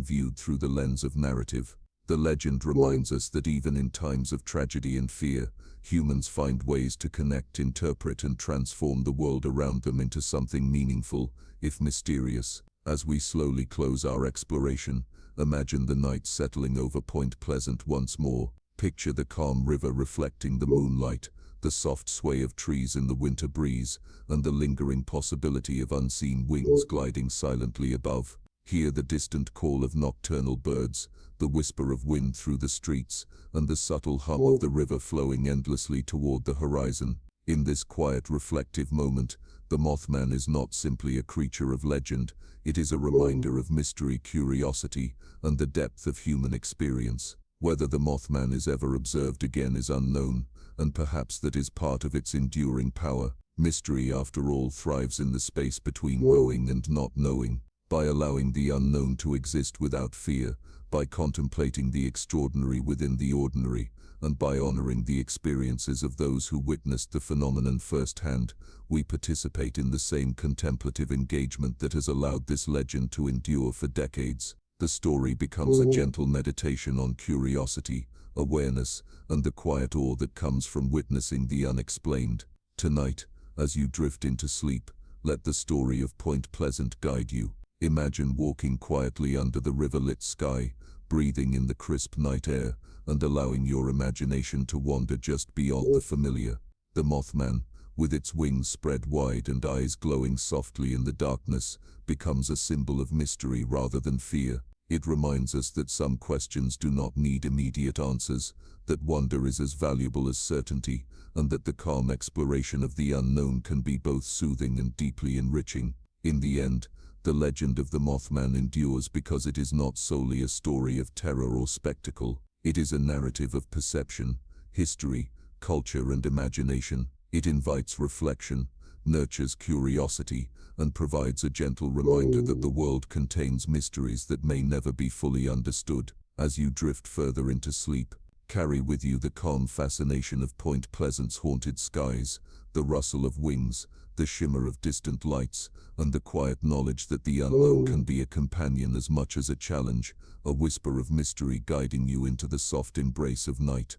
viewed through the lens of narrative. The legend reminds us that even in times of tragedy and fear, humans find ways to connect, interpret, and transform the world around them into something meaningful, if mysterious. As we slowly close our exploration, imagine the night settling over Point Pleasant once more. Picture the calm river reflecting the moonlight, the soft sway of trees in the winter breeze, and the lingering possibility of unseen wings gliding silently above. Hear the distant call of nocturnal birds, the whisper of wind through the streets, and the subtle hum of the river flowing endlessly toward the horizon. In this quiet, reflective moment, the Mothman is not simply a creature of legend. It is a reminder of mystery, curiosity, and the depth of human experience. Whether the Mothman is ever observed again is unknown, and perhaps that is part of its enduring power. Mystery, after all, thrives in the space between knowing and not knowing. By allowing the unknown to exist without fear, by contemplating the extraordinary within the ordinary, and by honoring the experiences of those who witnessed the phenomenon firsthand, we participate in the same contemplative engagement that has allowed this legend to endure for decades. The story becomes a gentle meditation on curiosity, awareness, and the quiet awe that comes from witnessing the unexplained. Tonight, as you drift into sleep, Let the story of Point Pleasant guide you. Imagine walking quietly under the river-lit sky, breathing in the crisp night air, and allowing your imagination to wander just beyond the familiar. The Mothman, with its wings spread wide and eyes glowing softly in the darkness, becomes a symbol of mystery rather than fear. It reminds us that some questions do not need immediate answers, that wonder is as valuable as certainty, and that the calm exploration of the unknown can be both soothing and deeply enriching. In the end, the legend of the Mothman endures because it is not solely a story of terror or spectacle. It is a narrative of perception, history, culture, and imagination. It invites reflection, nurtures curiosity, and provides a gentle reminder that the world contains mysteries that may never be fully understood. As you drift further into sleep, carry with you the calm fascination of Point Pleasant's haunted skies, the rustle of wings, the shimmer of distant lights, and the quiet knowledge that the unknown can be a companion as much as a challenge, a whisper of mystery guiding you into the soft embrace of night.